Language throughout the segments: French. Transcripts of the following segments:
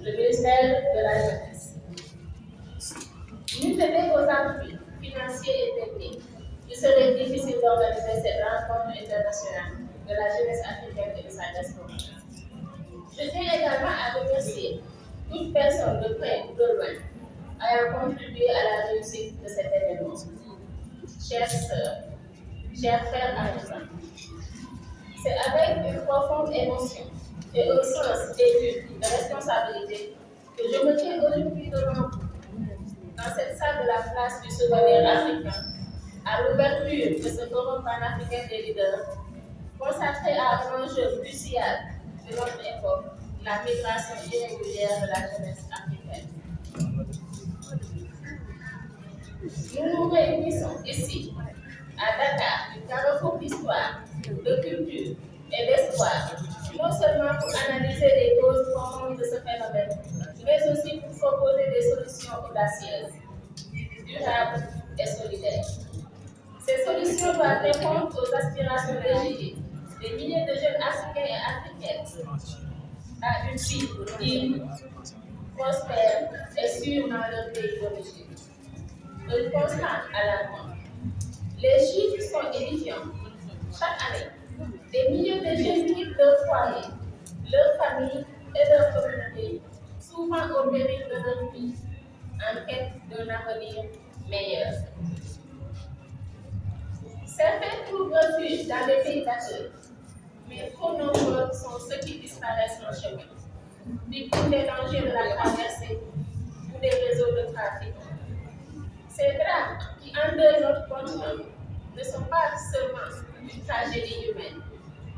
le ministère de la Jeunesse. N'eût été qu'aux appuis financiers et techniques, il serait difficile d'organiser cette rencontre internationale de la jeunesse africaine et de sa diaspora. Je tiens également à remercier toute personne de près ou de loin ayant contribué à la réussite de cet événement. Chères sœurs, chers frères africains, c'est avec une profonde émotion et un sens aigu de responsabilité que je me tiens aujourd'hui devant vous, dans cette salle de la place du souvenir africain, à l'ouverture de ce forum panafricain des leaders, consacré à un enjeu crucial de notre époque, la migration irrégulière de la jeunesse africaine. Nous nous réunissons ici, à Dakar, du carrefour d'histoire, de culture et d'espoir, non seulement pour analyser les causes profondes de ce phénomène, mais aussi pour proposer des solutions audacieuses, durables et solidaires. Ces solutions doivent répondre aux aspirations légitimes des milliers de jeunes Africains et Africaines à une vie libre, prospère et sûre dans leur pays d'origine. Un constat alarmant. Les chiffres sont édifiants. Chaque année, des milliers de jeunes quittent leur foyer, leur famille et leur communauté, souvent au péril de leur vie, en quête d'un avenir meilleur. Certains trouvent refuge dans les pays d'accueil, mais trop nombreux sont ceux qui disparaissent en chemin, victimes des dangers de la traversée ou des réseaux de trafic. Ces drames qui endeuillent notre continent ne sont pas seulement une tragédie humaine,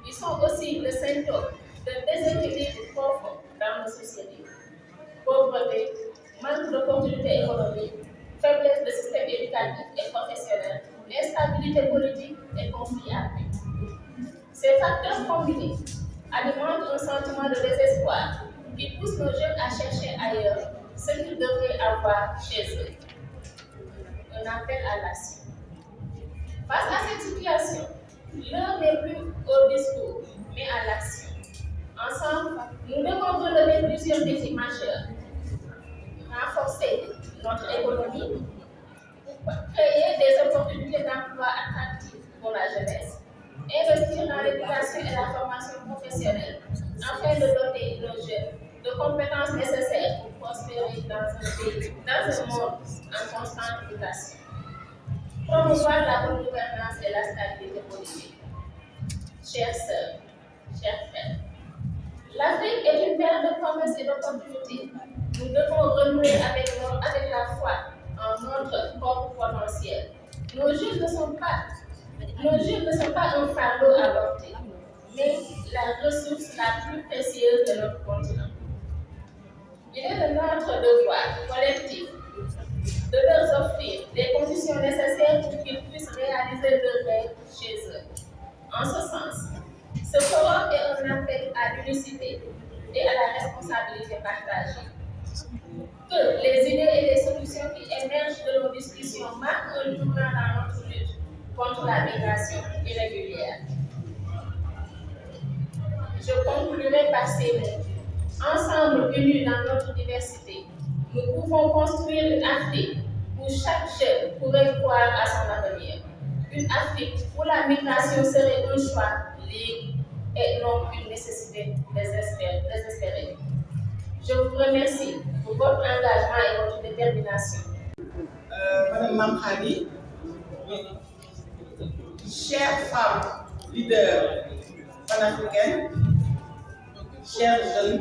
ils sont aussi le symptôme d'un déséquilibre profond dans nos sociétés. Pauvreté, manque d'opportunités économiques, faiblesse de système éducatif et professionnel, instabilité politique et conflits armés. Ces facteurs combinés alimentent un sentiment de désespoir qui pousse nos jeunes à chercher ailleurs ce qu'ils devraient avoir chez eux. Un appel à l'action. Face à cette situation, l'heure n'est plus au discours, mais à l'action. Ensemble, nous devons relever plusieurs défis majeurs. Renforcer notre économie, créer des opportunités d'emploi attractives pour la jeunesse, investir dans l'éducation et la formation professionnelle, afin de doter nos jeunes de compétences nécessaires pour prospérer dans un monde en constante mutation. Promouvoir la bonne gouvernance et la stabilité politique. Chères sœurs, chers frères, l'Afrique est une terre de promesses et d'opportunités. Nous devons renouer avec la foi en notre propre potentiel. Nos jeunes ne sont pas un fardeau à porter, mais la ressource la plus précieuse de notre continent. Il est de notre devoir collectif de leur offrir les conditions nécessaires pour qu'ils puissent réaliser leurs rêves chez eux. En ce sens, ce forum est un appel à l'unicité et à la responsabilité partagée. Que les idées et les solutions qui émergent de nos discussions marquent un tournant dans notre lutte contre la migration irrégulière. Je conclurai par ces mots. Ensemble, unis dans notre diversité, nous pouvons construire une Afrique où chaque jeune pourrait croire à son avenir. Une Afrique où la migration serait un choix libre et non une nécessité désespérée. Je vous remercie pour votre engagement et votre détermination. Madame Mamkhali, chère femme leader panafricaine, chers jeunes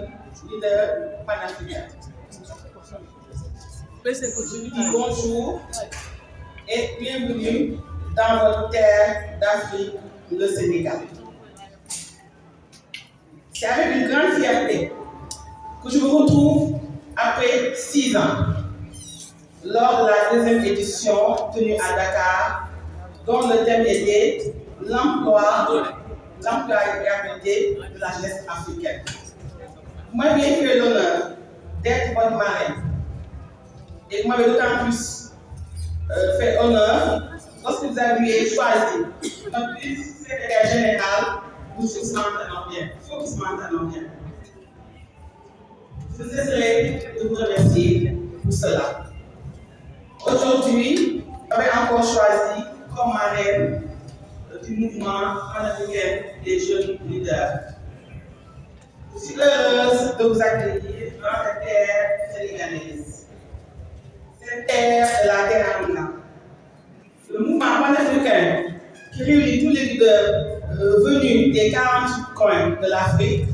leaders panafricains. Bonjour et bienvenue dans votre terre d'Afrique, le Sénégal. C'est avec une grande fierté que je vous retrouve après 6 ans lors de la deuxième édition tenue à Dakar, dont le thème était l'employabilité de la jeunesse africaine. Vous m'aviez fait l'honneur d'être votre marraine et vous m'avez d'autant plus fait honneur lorsque vous aviez choisi notre secrétaire général, M. Ousmane Tanor Dieng. Je ne cesserai de vous remercier pour cela. Aujourd'hui, j'avais encore choisi comme marraine du mouvement panafricain des jeunes leaders. Je suis heureuse de vous accueillir dans cette terre sénégalaise, cette terre de la terre Amina. Le mouvement panafricain qui réunit tous les leaders venus des 48 coins de l'Afrique,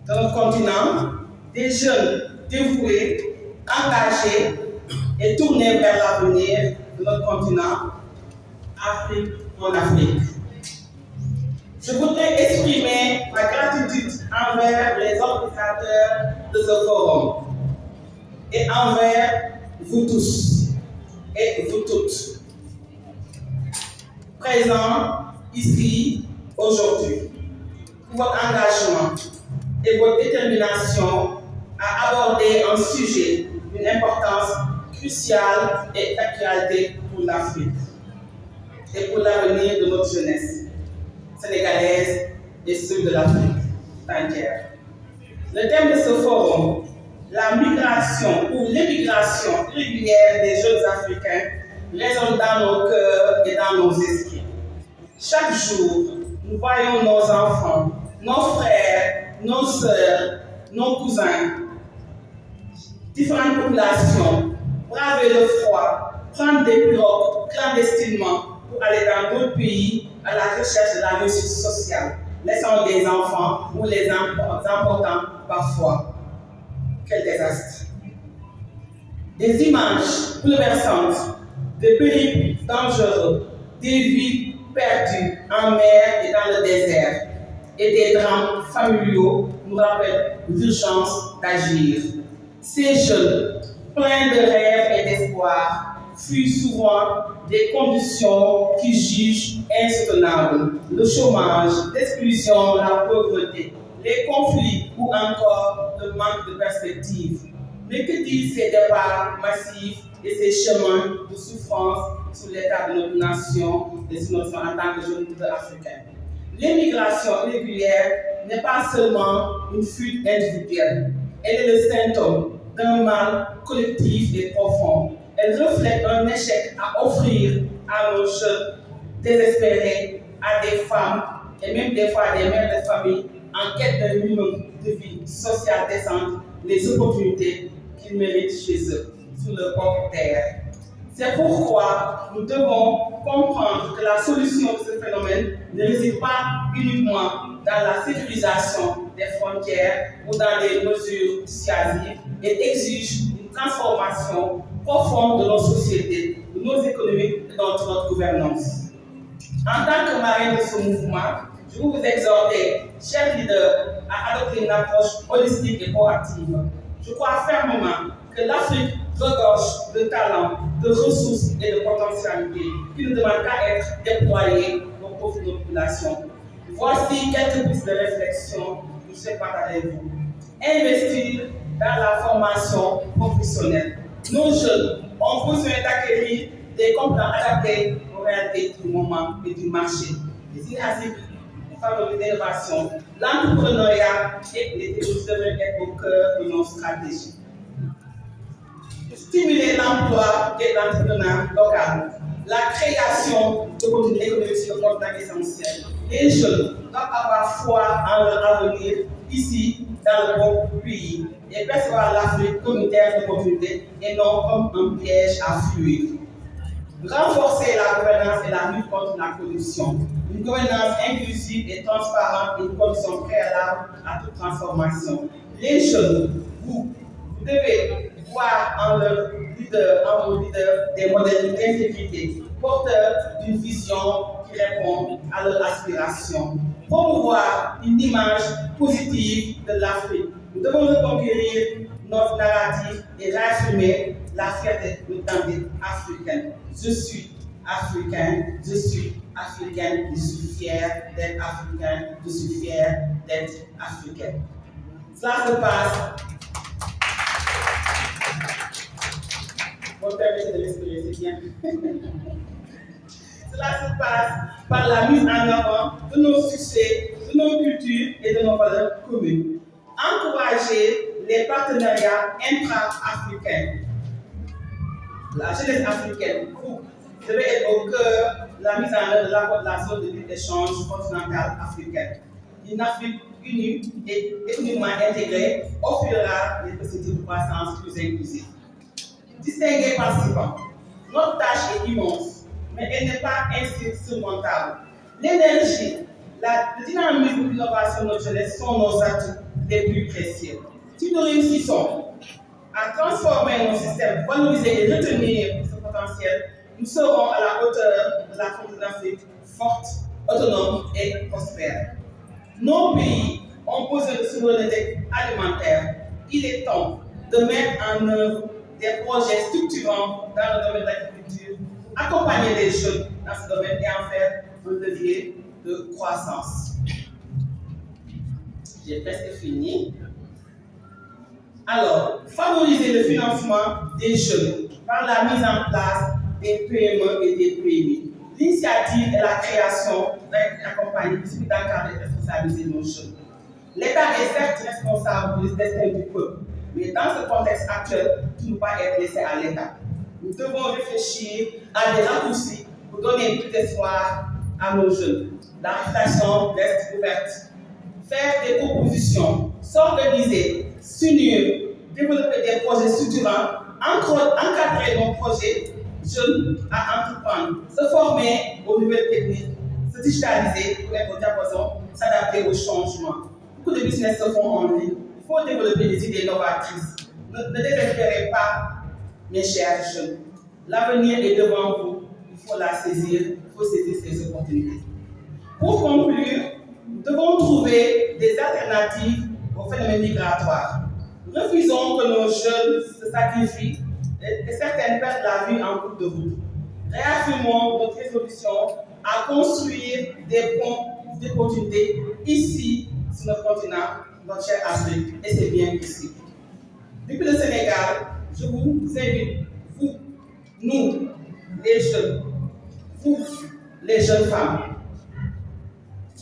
de notre continent, des jeunes dévoués, engagés et tournés vers l'avenir de notre continent, Afrique en Afrique. Je voudrais exprimer ma gratitude envers les organisateurs de ce forum et envers vous tous et vous toutes présents ici aujourd'hui pour votre engagement et votre détermination à aborder un sujet d'une importance cruciale et d'actualité pour l'Afrique et pour l'avenir de notre jeunesse sénégalaise et ceux de l'Afrique entière. Le thème de ce forum, la migration ou l'émigration irrégulière des jeunes Africains, résonne dans nos cœurs et dans nos esprits. Chaque jour, nous voyons nos enfants, nos frères, nos sœurs, nos cousins, différentes populations braver le froid, prendre des pirogues clandestinement pour aller dans d'autres pays à la recherche de la réussite sociale, laissant des enfants ou les emportant parfois. Quel désastre! Des images bouleversantes, des périples dangereux, des vies perdues en mer et dans le désert, et des drames familiaux nous rappellent l'urgence d'agir. Ces jeunes, pleins de rêves et d'espoir, fuient souvent des conditions qu'ils jugent insoutenables. Le chômage, l'exclusion, la pauvreté, les conflits ou encore le manque de perspective. Mais que disent ces départs massifs et ces chemins de souffrance sur l'état de notre nation et sur notre en tant que jeunes leaders africains? L'immigration irrégulière n'est pas seulement une fuite individuelle, elle est le symptôme d'un mal collectif et profond. Elle reflète un échec à offrir à nos jeunes désespérés, à des femmes et même des fois à des mères de famille en quête d'un minimum de vie sociale décente, les opportunités qu'ils méritent chez eux, sur leur propre terre. C'est pourquoi nous devons comprendre que la solution de ce phénomène ne réside pas uniquement dans la sécurisation des frontières ou dans des mesures dissuasives et exige une transformation profonde de nos sociétés, de nos économies et de notre gouvernance. En tant que marraine de ce mouvement, je veux vous exhorter, chers leaders, à adopter une approche holistique et proactive. Je crois fermement que l'Afrique regorge de talents, de ressources et de potentialités qui ne demandent qu'à être déployées au profit de nos populations. Voici quelques pistes de réflexion que je souhaite partager avec vous. Investir dans la formation professionnelle. Nos jeunes ont besoin d'acquérir des compétences adaptées aux réalités du moment et du marché. Les initiatives favoriser l'innovation, l'entrepreneuriat et les technologies devraient être au cœur de nos stratégies. Stimuler l'emploi et l'entrepreneuriat local. La création d'opportunités économiques sur le continent essentiel. Les jeunes doivent avoir foi en leur avenir ici, dans le bon pays, et percevoir l'Afrique comme une terre d'opportunités et non comme un piège à fuir. Renforcer la gouvernance et la lutte contre la corruption. Une gouvernance inclusive et transparente est une condition préalable à toute transformation. Les jeunes, vous devez voir en vos leaders des modèles d'intégrité, porteurs d'une vision qui répond à leurs aspirations. Promouvoir une image positive de l'Afrique. Nous devons reconquérir notre narratif et réaffirmer la fierté de notre identité africaine. Je suis africain, je suis africaine, je suis fier d'être africain, je suis fier d'être africaine. Cela se passe. Vous permettez de respirer, c'est bien. Cela se passe par la mise en avant de nos succès, de nos cultures et de nos valeurs communes. Encourager des partenariats intra-africains. La jeunesse africaine, vous devez être au cœur de la mise en œuvre de l'accord de la zone de libre-échange continentale africaine. Une Afrique unie et économiquement intégrée offrira des possibilités de croissance plus inclusives. Distingués participants, notre tâche est immense, mais elle n'est pas insurmontable. L'énergie, le dynamisme et l'innovation de notre jeunesse sont nos atouts les plus précieux. Si nous réussissons à transformer nos systèmes, valoriser et retenir ce potentiel, nous serons à la hauteur de la frontière d'Afrique forte, autonome et prospère. Nos pays ont besoin de souveraineté alimentaire. Il est temps de mettre en œuvre des projets structurants dans le domaine de l'agriculture, accompagner les jeunes dans ce domaine et en faire un levier de croissance. J'ai presque fini. Alors, favoriser le financement des jeunes par la mise en place des PME et des PMI. L'initiative est la création d'un compagnie qui suit d'encadrer et responsabiliser nos jeunes. L'État est certes responsable du destin du peuple, mais dans ce contexte actuel, tout ne peut pas être laissé à l'État. Nous devons réfléchir à des raccourcis pour donner plus d'espoir à nos jeunes. La réflexion reste ouverte. Faire des propositions, s'organiser, s'unir, développer des projets structurants, encadrer nos projets jeunes à entreprendre, se former aux nouvelles techniques, se digitaliser pour être au diapason, s'adapter aux changements. Beaucoup de business se font en ligne. Il faut développer des idées novatrices. Ne désespérez pas, mes chers jeunes. L'avenir est devant vous. Il faut la saisir. Il faut saisir ces opportunités. Pour conclure, nous devons trouver des alternatives au phénomène migratoire. Refusons que nos jeunes se sacrifient et certaines perdent la vie en cours de route. Réaffirmons notre résolution à construire des ponts d'opportunités ici, sur notre continent, notre chère Afrique, et c'est bien possible. Depuis le Sénégal, je vous invite, vous, nous, les jeunes, vous, les jeunes femmes,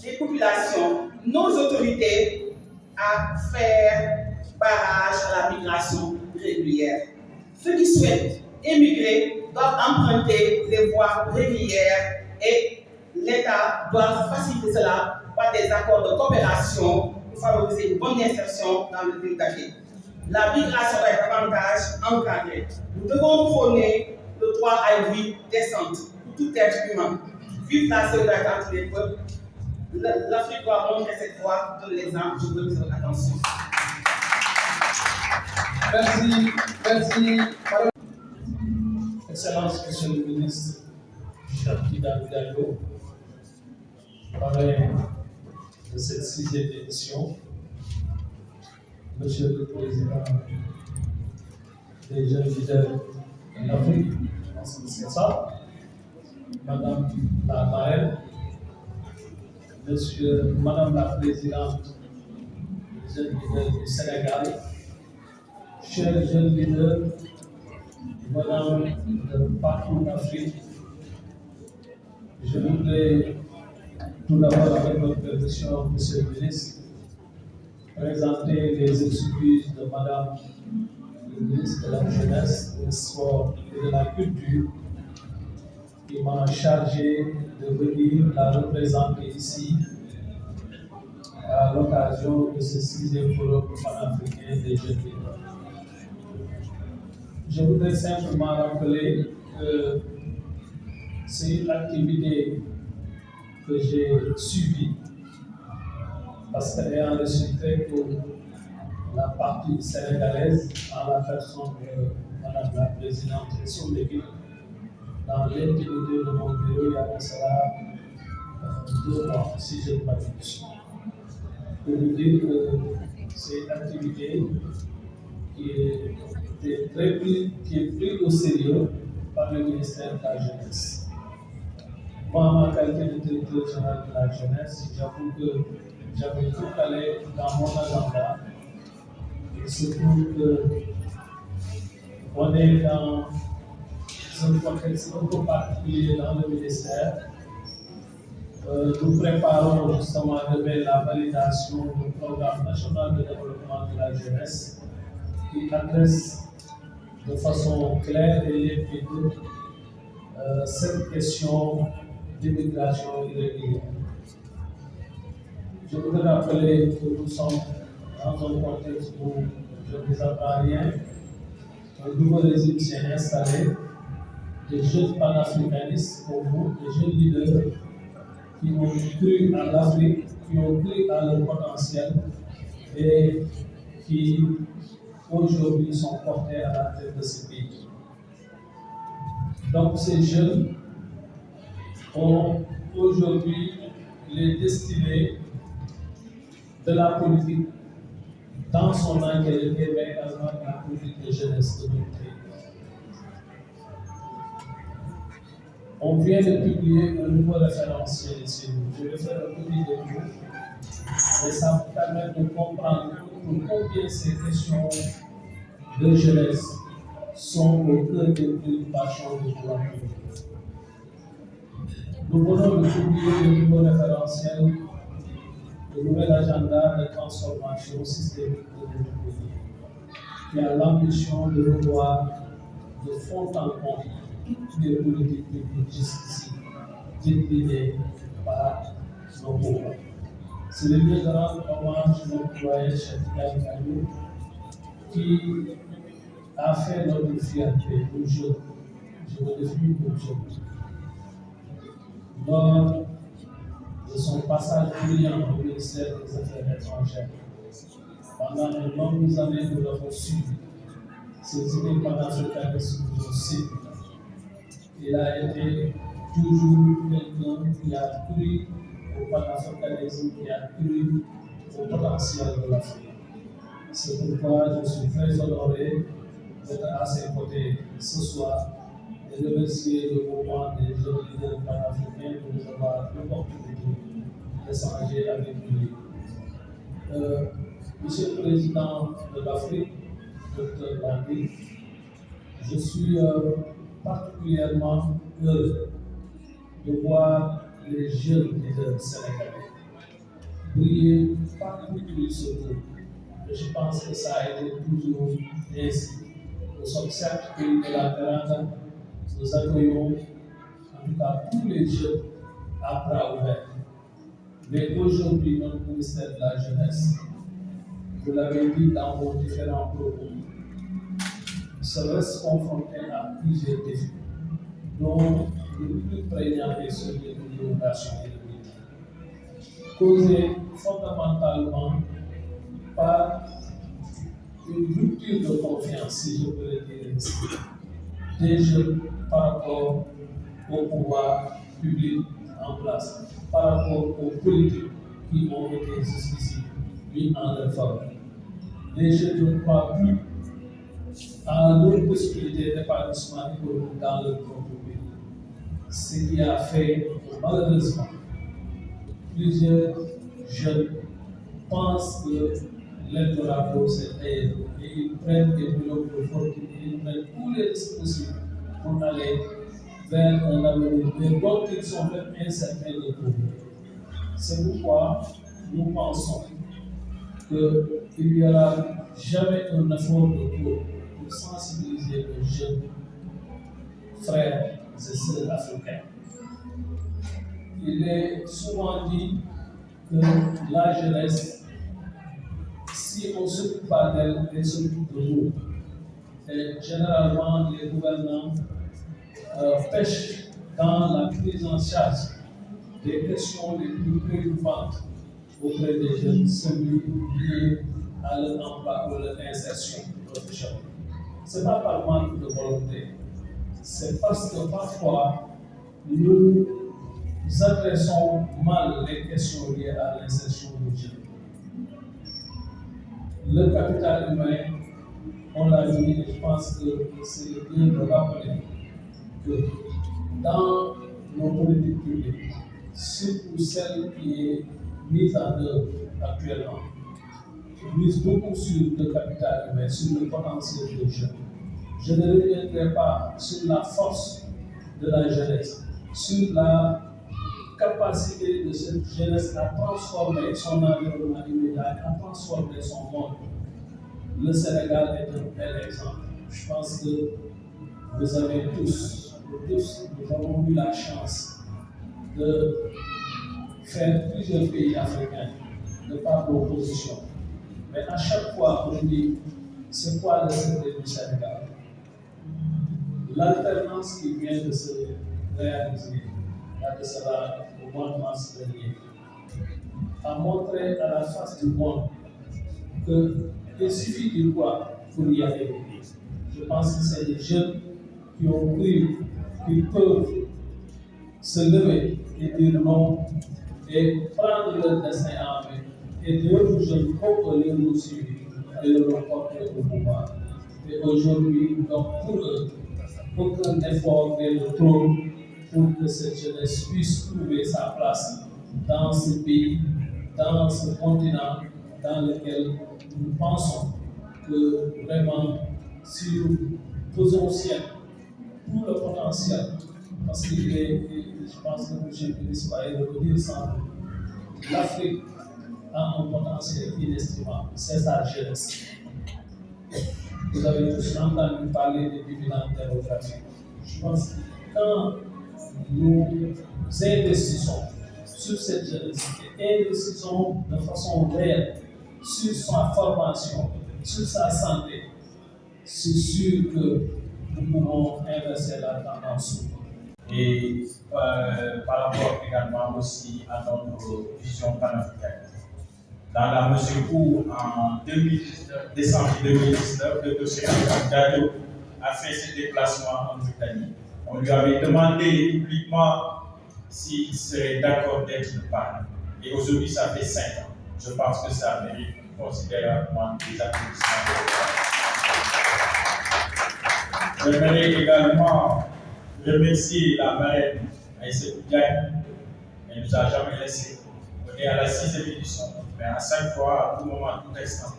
les populations, nos autorités, à faire barrage à la migration régulière. Ceux qui souhaitent émigrer doivent emprunter les voies régulières et l'État doit faciliter cela par des accords de coopération pour favoriser une bonne insertion dans le pays d'accueil. La migration doit être davantage encadrée. Nous devons prôner le droit à une vie décente pour tout être humain. Vive la solidarité entre les peuples. L'Afrique doit montrer cette voie, donne l'exemple. Je vous remercie de votre attention. Merci. Excellence, Monsieur le ministre, Cheikh Diallo, parrain de cette 6e édition, Monsieur le Président des jeunes leaders de l'Afrique, c'est ça, Madame la marraine, Madame la Présidente des jeunes leaders du Sénégal, chers jeunes leaders, Madame de partout en Afrique, je voudrais tout d'abord, avec votre permission, Monsieur le ministre, présenter les excuses de Madame le ministre de la Jeunesse, des Sports et de la Culture, qui m'a chargé de venir la représenter ici à l'occasion de ce 6e forum panafricain des jeunes leaders. Je voudrais simplement rappeler que c'est une activité que j'ai suivie parce qu'elle est reçue très tôt la partie sénégalaise en la personne de Madame la Présidente et son équipe dans l'intimité de mon bureau il y a cela 2 mois, si je ne m'abuse. Pour vous dire que c'est une activité qui est prise au sérieux par le ministère de la Jeunesse. Moi, en ma qualité de directeur général de la jeunesse, j'avoue que j'avais tout calé dans mon agenda. Et surtout qu'on est dans un contexte un peu particulier dans le ministère. Nous préparons justement demain la validation du programme national de développement de la jeunesse qui adresse de façon claire et limpide cette question d'immigration irrégulière. Je voudrais rappeler que nous sommes dans un contexte où je ne vous apprends rien. Un nouveau régime s'est installé, des jeunes panafricanistes comme vous, des jeunes leaders qui ont cru à l'Afrique, qui ont cru à leur potentiel et qui aujourd'hui sont portés à la tête de ce pays. Donc ces jeunes ont aujourd'hui les destinées de la politique dans son intégrité, mais également de la politique de jeunesse de notre pays. On vient de publier un nouveau référentiel ici. Je vais faire un petit détour, mais ça vous permet de comprendre pour combien ces questions de jeunesse sont au cœur des préoccupations du gouvernement. Nous venons de publier le nouveau référentiel, le nouvel agenda de transformation systémique de notre pays, qui a l'ambition de revoir de fond en comble les politiques publiques jusqu'ici déclinées par nos pouvoirs. C'est le lieu de rendre hommage à notre doyen Cheikh Tidiane Gadio, qui a fait notre fierté aux jeunes. Je me définis aux jeunes. Lors de son passage brillant au ministère des Affaires étrangères, pendant de longues années, nous l'avons suivi. Ces idées panafricanistes nous ont séduits. Il a été toujours quelqu'un qui a cru au panafricanisme, qui a cru au potentiel de l'Afrique. C'est pourquoi je suis très honoré d'être à ses côtés ce soir et remercier le mouvement des jeunes leaders panafricains de nous avoir l'opportunité d'échanger avec lui. Monsieur le Président de l'Afrique, Dr. Landry, je suis particulièrement heureux de voir les jeunes leaders sénégalais briller partout où ils se trouvent. Et je pense que ça a été toujours ainsi. Nous sommes certes pays de la Teranga, nous accueillons en tout cas tous les jeunes à bras ouverts. Mais aujourd'hui, notre ministère de la Jeunesse, vous l'avez dit dans vos différents propos, se reste confronté à plusieurs défis, dont le plus prégnant est celui de l'immigration irrégulière, causé fondamentalement par une rupture de confiance, si je peux le dire ainsi, des jeunes par rapport au pouvoir public en place, par rapport aux politiques qui ont été jusqu'ici mis en œuvre. Les jeunes ne croient plus à leur possibilité d'épanouissement économique dans leur propre pays. Ce qui a fait que malheureusement, plusieurs jeunes pensent que l'électorat c'est ailleurs et ils prennent des blocs de fortune et ils prennent tous les risques possibles pour aller vers un avenir dont ils sont même incertains de trouver. C'est pourquoi nous pensons qu'il n'y aura jamais un effort de groupe pour sensibiliser les jeunes frères et sœurs africains. Il est souvent dit que la jeunesse, si on ne s'occupe pas d'elle, elle s'occupe de nous. Et généralement, les gouvernants pêchent dans la prise en charge des questions les plus préoccupantes auprès des jeunes, celui lié à leur emploi ou leur insertion professionnelle. Ce n'est pas par manque de volonté, c'est parce que parfois nous adressons mal les questions liées à l'insertion des jeunes. Le capital humain, on l'a dit, et je pense que c'est bien de rappeler que dans nos politiques publiques, surtout celle qui est mise en œuvre actuellement, mise beaucoup sur le capital humain, sur le potentiel des jeunes. Je ne reviendrai pas sur la force de la jeunesse, sur la capacité de cette jeunesse à transformer son environnement immédiat, à transformer son monde. le Sénégal est un bel exemple. Je pense que vous avez tous, nous avons eu la chance de faire plusieurs pays africains de par l'opposition. Mais à chaque fois, on dit, c'est quoi le secret du Sénégal? L'alternance qui vient de se réaliser, là de cela, au mois de mars dernier, a montré à la face du monde qu'il suffit de quoi pour y arriver. Je pense que c'est des jeunes qui ont cru qu'ils peuvent se lever et dire non et prendre leur destin en main et d'autres jeunes comme les nous suivre et le remporter au pouvoir. Et aujourd'hui, donc pour eux, aucun effort n'est le trop pour que cette jeunesse puisse trouver sa place dans ce pays, dans ce continent dans lequel nous pensons que vraiment, si nous faisons ciel tout le potentiel, parce qu'il est, je pense que M. le ministre va y revenir sans doute, l'Afrique a un potentiel inestimable, c'est sa jeunesse. Vous avez tous entendu parler des dividendes démographiques. Je pense que quand nous investissons sur cette jeunesse et investissons de façon réelle sur sa formation, sur sa santé, c'est sûr que nous pouvons inverser la tendance. Et par rapport également aussi à notre vision panafricaine. Dans la mesure où en décembre 2019, le dossier Diadio a fait ses déplacements en Britannique. On lui avait demandé publiquement s'il serait d'accord d'être le parrain. Et aujourd'hui, ça fait 5 ans. Je pense que ça mérite considérablement des applaudissements. J'aimerais également remercier la marraine Aïssatou Diagne. Elle ne nous a jamais laissé. On est à la 6e édition, mais à chaque fois, à tout moment, à tout instant,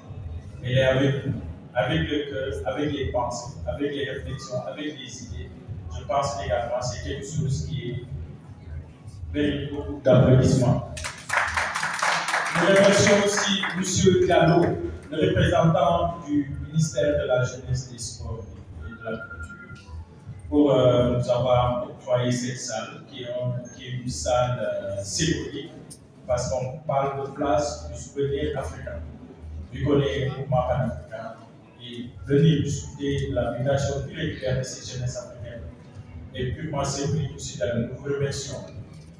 elle est avec nous, avec le cœur, avec les pensées, avec les réflexions, avec les idées. Je pense également que c'est quelque chose qui mérite beaucoup d'applaudissements. Nous remercions aussi M. Diallo, le représentant du ministère de la Jeunesse, des Sports et de la Culture, pour nous avoir octroyé cette salle, qui est une salle symbolique, parce qu'on parle de place du souvenir africain, vu qu'on est un mouvement panafricain, et venir discuter de la migration irrégulière de ces jeunesses africaines est purement symbolique aussi. Nous vous remercions.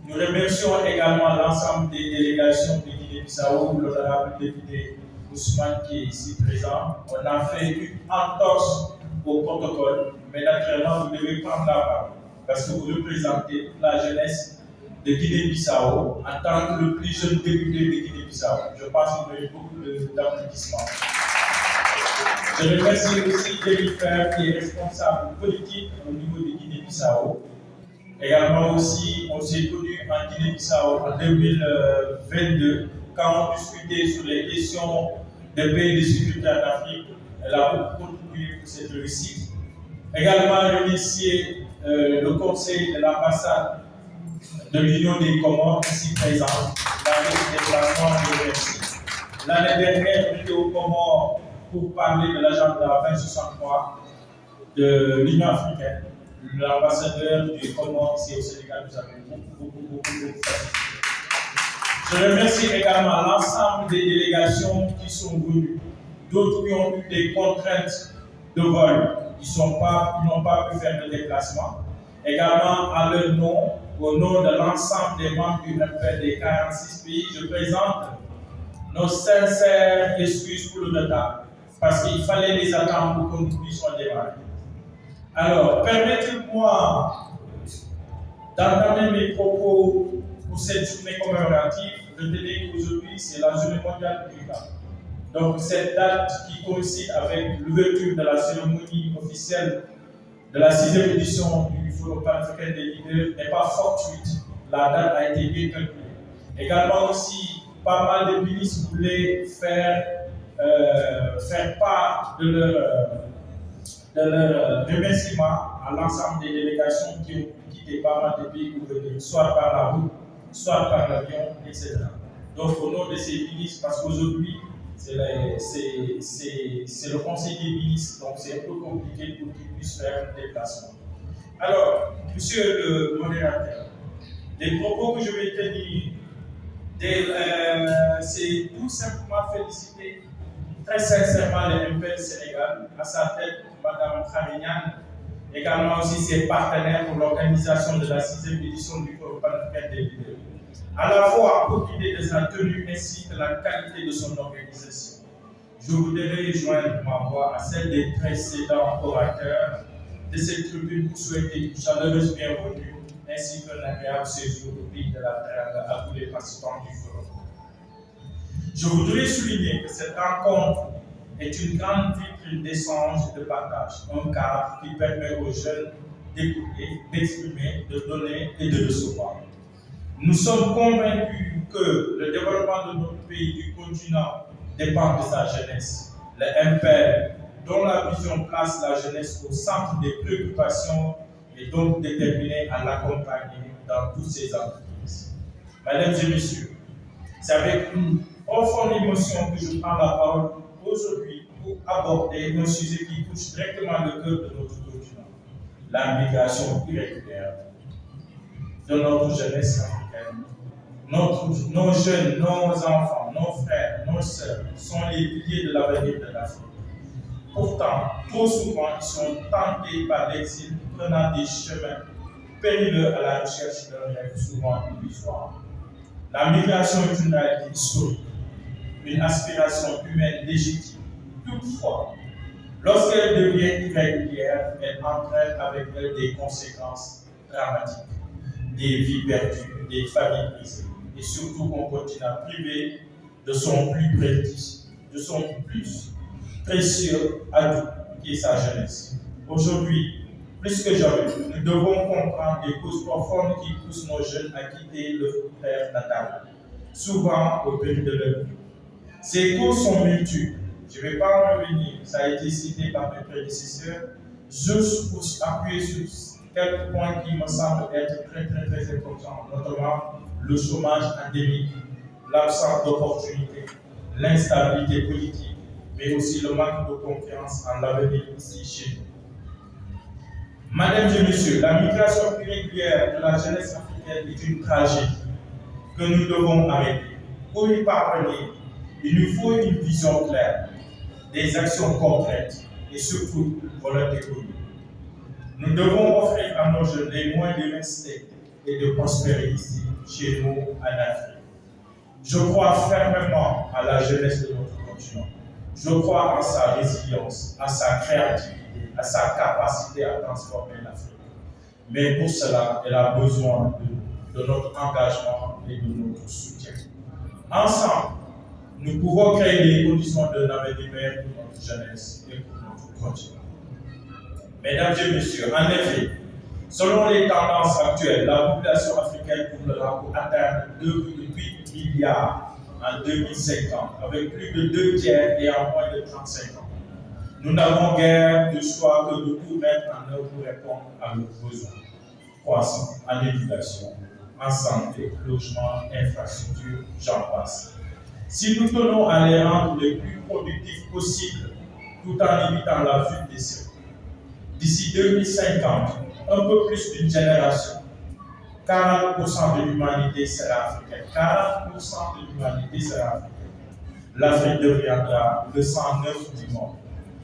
Nous remercions également l'ensemble des délégations de Guinée-Bissau, l'honorable député Ousmane qui est ici présent. On a fait une entorse au protocole, mais naturellement vous devez prendre la parole parce que vous représentez toute la jeunesse de Guinée-Bissau en tant que le plus jeune député de Guinée-Bissau. Je pense que vous avez beaucoup d'applaudissements. Je remercie aussi Jennifer qui est responsable politique au niveau de Guinée-Bissau. Également aussi, on s'est connus en Guinée-Bissau en 2022 quand on discutait sur les questions des pays de sécurité en Afrique. Elle a beaucoup contribué pour cette réussite. Également remercier le conseil de l'ambassade de l'Union des Comores ici présent. L'année dernière, on était aux Comores pour parler de l'agenda 2063 de l'Union africaine. L'ambassadeur du Comores ici au Sénégal nous a beaucoup fait. Je remercie également l'ensemble des délégations qui sont venues, d'autres qui ont eu des contraintes de vol, qui n'ont pas pu faire le déplacement. Également à leur nom, au nom de l'ensemble des membres du MPL des 46 pays, je présente nos sincères excuses pour le retard, parce qu'il fallait les attendre pour que nous puissions démarrer. Alors, permettez-moi d'entamer mes propos pour cette journée commémorative. Retenez qu'aujourd'hui, c'est la journée mondiale du climat. Donc, cette date qui coïncide avec l'ouverture de la cérémonie officielle de la 6e édition du Forum panafricain des leaders n'est pas fortuite. La date a été bien calculée. Également aussi, pas mal de ministres voulaient faire part de leur remerciement à l'ensemble des délégations qui ont quitté pas mal de pays pour venir, soit par la route, soit par l'avion, etc. Donc au nom de ces ministres, parce qu'aujourd'hui, c'est le conseil des ministres, donc c'est un peu compliqué pour qu'ils puissent faire un déplacement. Alors, monsieur le modérateur, les propos que je vais tenir, c'est tout simplement féliciter très sincèrement les MPL Sénégal, à sa tête Mme Kharignan, également aussi ses partenaires pour l'organisation de la 6e édition du Forum panafricain des leaders. À la fois pour l'idée de sa tenue ainsi que la qualité de son organisation. Je voudrais joindre ma voix à celle des précédents orateurs de cette tribune pour souhaiter une chaleureuse bienvenue ainsi qu'un agréable séjour au pays de la Terre à tous les participants du forum. Je voudrais souligner que cette rencontre est une grande vitrine d'échange et de partage, un cadre qui permet aux jeunes d'écouter, d'exprimer, de donner et de recevoir. Nous sommes convaincus que le développement de notre pays, du continent, dépend de sa jeunesse. Le MPL, dont la vision place la jeunesse au centre des préoccupations, est donc déterminé à l'accompagner dans toutes ses entreprises. Mesdames et messieurs, c'est avec une profonde émotion que je prends la parole aujourd'hui pour aborder un sujet qui touche directement le cœur de notre continent, la migration irrégulière de notre jeunesse africaine. Nos jeunes, nos enfants, nos frères, nos sœurs sont les piliers de l'avenir de l'Afrique. Pourtant, trop souvent, ils sont tentés par l'exil, prenant des chemins périlleux à la recherche d'un rêve souvent illusoire. La migration est une réalité historique, une aspiration humaine légitime. Toutefois, lorsqu'elle devient irrégulière, elle entraîne avec elle des conséquences dramatiques, des vies perdues, des familles brisées, et surtout un continent privé de son plus précieux atout qui est sa jeunesse. Aujourd'hui, plus que jamais, nous devons comprendre les causes profondes qui poussent nos jeunes à quitter leur terre natale, souvent au péril de leur vie. Ces causes sont multiples. Je ne vais pas en revenir, ça a été cité par mes prédécesseurs, juste pour appuyer sur quelques points qui me semblent être très importants, notamment le chômage endémique, l'absence d'opportunités, l'instabilité politique, mais aussi le manque de confiance en l'avenir ici chez nous. Mesdames et messieurs, la migration irrégulière de la jeunesse africaine est une tragédie que nous devons arrêter. Pour y parvenir, il nous faut une vision claire, des actions concrètes et surtout une volonté commune. Nous devons offrir à nos jeunes les moyens de rester et de prospérer ici, chez nous, en Afrique. Je crois fermement à la jeunesse de notre continent. Je crois en sa résilience, à sa créativité, à sa capacité à transformer l'Afrique. Mais pour cela, elle a besoin de notre engagement et de notre soutien. Ensemble, nous pouvons créer les conditions d'un avenir meilleur pour notre jeunesse et pour notre continent. Mesdames et messieurs, en effet, selon les tendances actuelles, la population africaine pourra atteindre 2,8 milliards en 2050, avec plus de 2 tiers et en moins de 35 ans. Nous n'avons guère de choix que de tout mettre en œuvre pour répondre à nos besoins croissants en éducation, en santé, logement, infrastructure, j'en passe. Si nous tenons à les rendre les plus productifs possibles, tout en évitant la fuite des cerveaux, d'ici 2050, un peu plus d'une génération, 40% de l'humanité sera africaine. 40% de l'humanité sera africaine. L'Afrique deviendra le 109 du monde,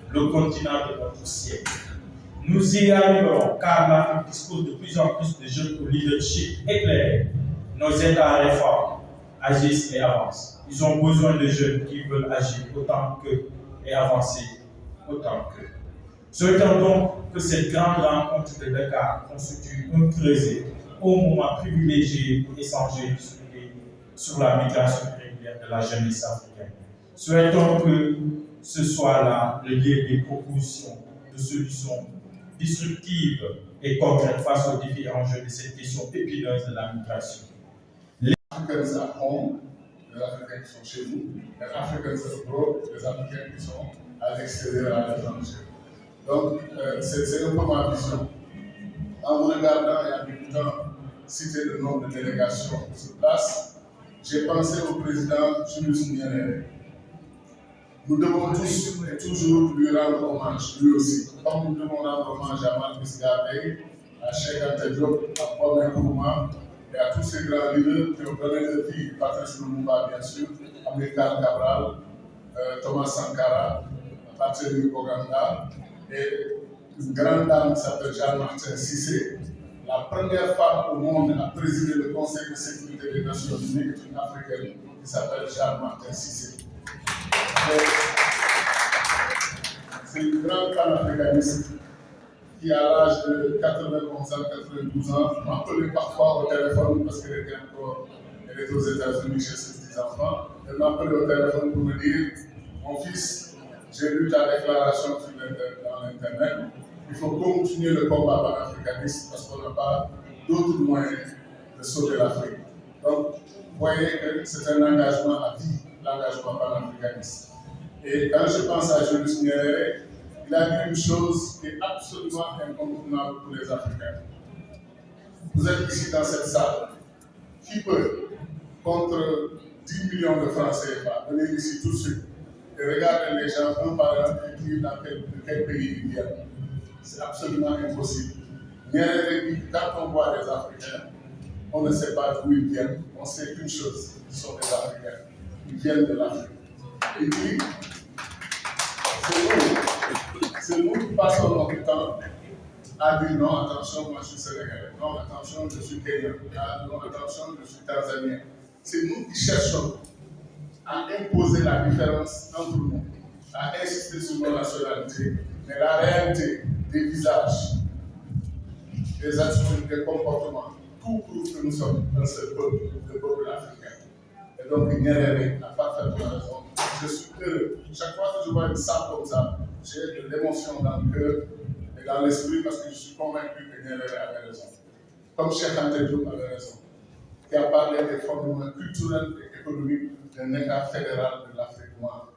le continent de notre siècle. Nous y arriverons car l'Afrique dispose de plus en plus de jeunes au leadership éclairé. Nos États réforment, agissent et avancent. Ils ont besoin de jeunes qui veulent agir autant qu'eux et avancer autant qu'eux. Souhaitons donc que cette grande rencontre de Dakar constitue un creuset au moment privilégié pour échanger sur la migration irrégulière de la jeunesse africaine. Souhaitons que ce soit là le lieu des propositions de solutions disruptives et concrètes face aux défis enjeux de cette question épineuse de la migration. Les Africains à home, les Africains qui sont chez nous, les Africains abroad, les Africains qui sont à l'extérieur, à l'étranger. Donc, c'est un peu ma vision. En vous regardant, il y a du temps, citer le nombre de délégations sur place, j'ai pensé au président Julius Nyerere. Nous devons tous et toujours lui rendre hommage, lui aussi. Comme nous devons rendre hommage à Marcus Garvey, à Cheikh Anta Diop, à Kwame Nkrumah et à tous ces grands leaders qui ont donné leur vie, Patrice Lumumba bien sûr, Amilcar Cabral, Thomas Sankara, Patrice Boganda et une grande dame qui s'appelle Jeanne-Martin Cissé. La première femme au monde à présider le Conseil de sécurité des Nations Unies est une Africaine qui s'appelle Jeanne-Martin Cissé. C'est une grande panafricaniste qui, à l'âge de 91 ans, 92 ans, m'appelait parfois au téléphone parce qu'elle était aux États-Unis chez ses petits-enfants. Elle m'appelait au téléphone pour me dire: mon fils, j'ai lu ta déclaration dans l'Internet. Il faut continuer le combat panafricaniste parce qu'on n'a pas d'autres moyens de sauver l'Afrique. Donc, vous voyez que c'est un engagement à vie, l'engagement panafricaniste. Et quand je pense à Julius Nyerere, il a dit une chose qui est absolument incontournable pour les Africains. Vous êtes ici dans cette salle. Qui peut, contre 10 millions de francs CFA, venir ici tout de suite et regarder les gens un par un et dire dans quel pays ils viennent? C'est absolument impossible. Nyerere dit que quand on voit des Africains, on ne sait pas d'où ils viennent. On sait qu'une chose, ils sont des Africains. Ils viennent de l'Afrique. Il dit, c'est nous qui passons notre temps à dire non, attention, moi je suis sénégalais. Non, attention, je suis kenyan. Non, attention, je suis tanzanien. C'est nous qui cherchons à imposer la différence entre nous, à insister sur nos nationalités. Mais la réalité des visages, des attitudes, des comportements, tout prouve que nous sommes un seul peuple, le peuple africain. Et donc, Nyerere a parfaitement raison. Je suis heureux. Chaque fois que je vois une salle comme ça, j'ai de l'émotion dans le cœur et dans l'esprit parce que je suis convaincu que Nyerere avait raison. Comme Cheikh Anta Diop avait raison, qui a parlé des fondements culturels et économiques d'un État fédéral de l'Afrique noire.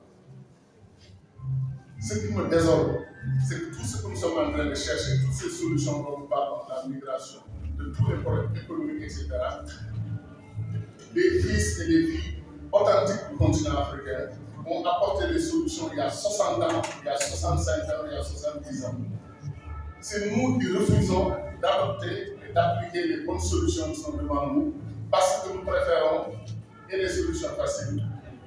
Ce qui me désole, c'est que tout ce que nous sommes en train de chercher, toutes ces solutions dont nous parlons, la migration, de tous les problèmes économiques, etc., les fils et les filles authentiques du continent africain ont apporté des solutions il y a 60 ans, il y a 65 ans, il y a 70 ans. C'est nous qui refusons d'adopter et d'appliquer les bonnes solutions qui sont devant nous parce que nous préférons et les solutions faciles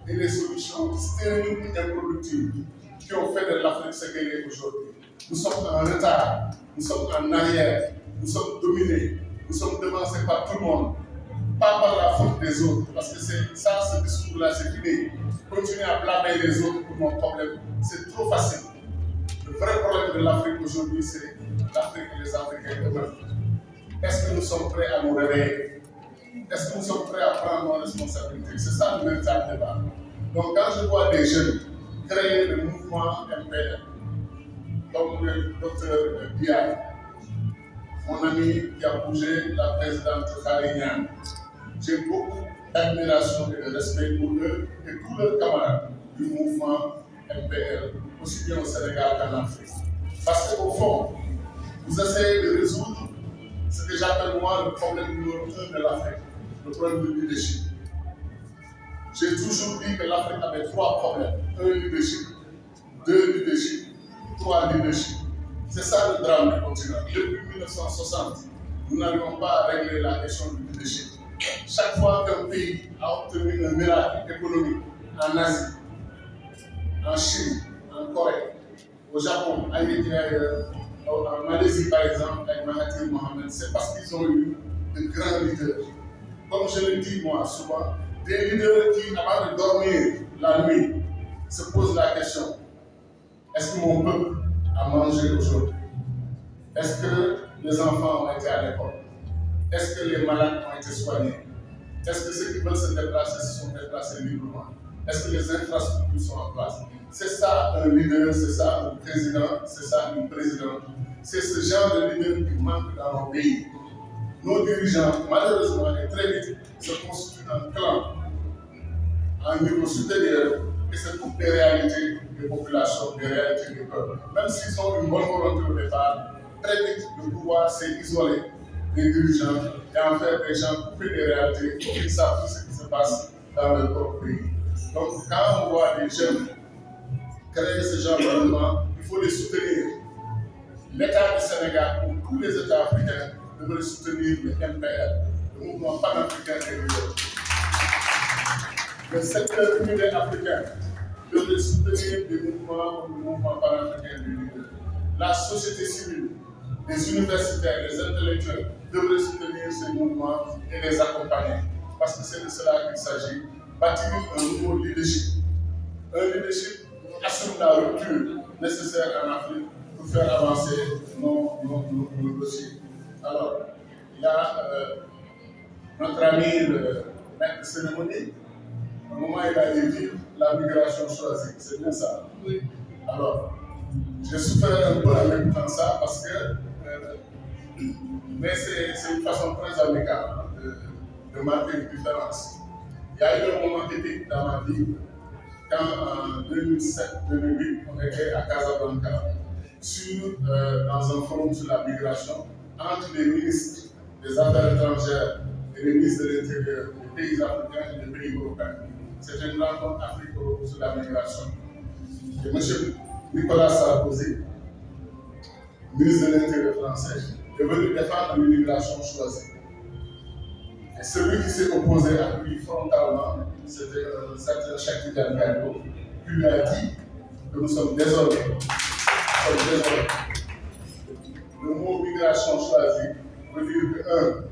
et les solutions stériles et improductives qui ont fait de l'Afrique ce qu'elle est aujourd'hui. Nous sommes en retard, nous sommes en arrière, nous sommes dominés, nous sommes devancés par tout le monde, pas par la faute des autres, parce que c'est ça, ce discours-là, c'est fini. Continuer à blâmer les autres pour nos problèmes, c'est trop facile. Le vrai problème de l'Afrique aujourd'hui, c'est l'Afrique et les Africains eux-mêmes. Est-ce que nous sommes prêts à nous réveiller? Est-ce que nous sommes prêts à prendre nos responsabilités? C'est ça le véritable débat. Donc quand je vois des jeunes créer le mouvement MPR, comme le docteur Biaye, mon ami qui a bougé, la présidente Kharignan, j'ai beaucoup d'admiration et de respect pour eux et tous leurs camarades du mouvement MPR, aussi bien au Sénégal qu'en Afrique. Parce qu'au fond, vous essayez de résoudre ce que j'appelle moi le problème numéro 1 de l'Afrique, le problème du leadership. J'ai toujours dit que l'Afrique avait 3 problèmes. 1 leadership, 2 leadership, 3 leadership. C'est ça le drame du continent. Depuis 1960, nous n'arrivons pas à régler la question du leadership. Chaque fois qu'un pays a obtenu un miracle économique en Asie, en Chine, en Corée, au Japon, en ailleurs, en Malaisie par exemple, avec Mahathir Mohamed, c'est parce qu'ils ont eu de grands leaders. Comme je le dis moi souvent, des leaders qui, avant de dormir la nuit, se posent la question: est-ce que mon peuple a mangé aujourd'hui? Est-ce que les enfants ont été à l'école? Est-ce que les malades ont été soignés? Est-ce que ceux qui veulent se déplacer se sont déplacés librement? Est-ce que les infrastructures sont en place? C'est ça un leader, c'est ça un président, c'est ça une présidente. C'est ce genre de leader qui manque dans nos pays. Nos dirigeants, malheureusement et très vite, se constituent en clan, à un niveau supérieur, et c'est toutes les réalités des populations, des réalités des peuples. Même s'ils ont une bonne volonté au départ, très vite, le pouvoir s'est isolé des dirigeants et en fait des gens coupés des réalités qui ne savent plus ce qui se passe dans leur propre pays. Donc quand on voit des jeunes créer ce genre de mouvement, il faut les soutenir. L'État du Sénégal, ou tous les États africains, devraient soutenir le MPR, le mouvement panafricain des leaders. Le secteur privé africain devrait soutenir des mouvements comme le mouvement panafricain des leaders. La société civile, les universitaires, les intellectuels devraient soutenir ces mouvements et les accompagner. Parce que c'est de cela qu'il s'agit, bâtir un nouveau leadership. Un leadership qui assume la rupture nécessaire en Afrique pour faire avancer nos dossiers. Alors, il y a notre ami le maître de cérémonie. Au moment où il a dit vivre la migration choisie, c'est bien ça. Oui. Alors, j'ai souffert un peu en écoutant ça parce que, mais c'est une façon très amicale de marquer une différence. Il y a eu un moment épique dans ma vie quand en 2007-2008, on était à Casablanca dans un forum sur la migration entre les ministres des Affaires étrangères et les ministres de l'Intérieur des pays africains et des pays européens. C'était une rencontre Afrique-Europe sur la migration. Et M. Nicolas Sarkozy, ministre de l'Intérieur français, est venu défendre l'immigration choisie. Et celui qui s'est opposé à lui frontalement, c'était un certain Cheikh Tidiane Gadio, qui lui a dit que nous sommes désolés. Le mot migration choisie veut dire que,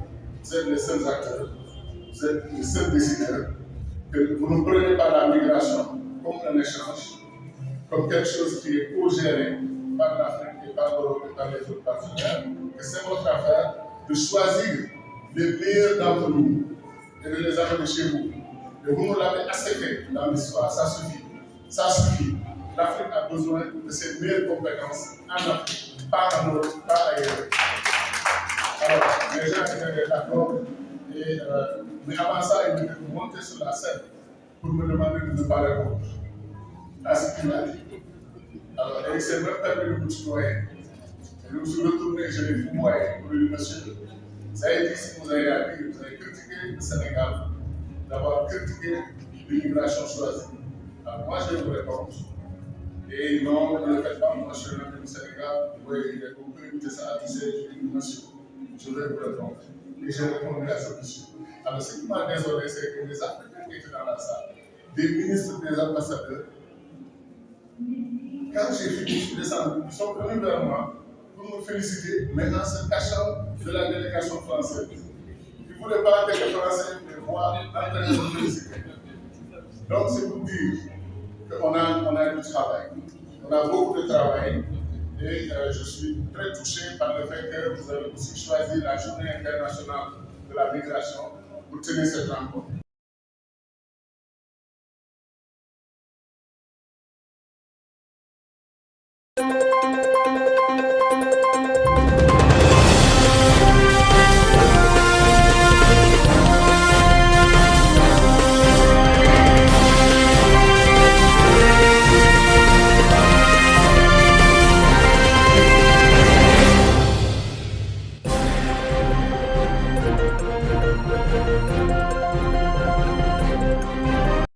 vous êtes les seuls acteurs, vous êtes les seuls décideurs, que vous ne prenez pas la migration comme un échange, comme quelque chose qui est co-géré par l'Afrique et par l'Europe et par les autres partenaires, que c'est votre affaire de choisir les meilleurs d'entre nous et de les amener chez vous. Et vous nous l'avez assez fait dans l'histoire, ça suffit. Ça suffit. L'Afrique a besoin de ses meilleures compétences en Afrique, pas en Europe, pas ailleurs. Alors, les gens étaient d'accord, mais avant ça, ils devaient monter sur la scène pour me demander de ne pas répondre à ce qu'il m'a dit. Alors, il s'est même permis de me tutoyer. Et je me suis retourné et je l'ai foumoyé pour lui dire, monsieur, vous avez dit, si vous avez appris, vous avez critiqué le Sénégal d'avoir critiqué l'immigration choisie. Alors, moi, je vais vous répondre. Et non, ne le faites pas, moi, je suis venu du Sénégal, vous pouvez éviter ça à tous ces monsieur. Je vais vous répondre. Et j'ai répondu à ce monsieur. Alors, ce qui m'a désolé, c'est que les Africains qui étaient dans la salle, des ministres, des ambassadeurs, quand j'ai fini, je suis descendu, ils sont venus vers moi pour me féliciter, mais en se cachant de la délégation française. Ils ne voulaient pas que les Français me voient en train de me féliciter. Donc, c'est pour dire qu'on a du travail. On a beaucoup de travail. Et je suis très touché par le fait que vous avez aussi choisi la Journée internationale de la migration pour tenir cette rencontre.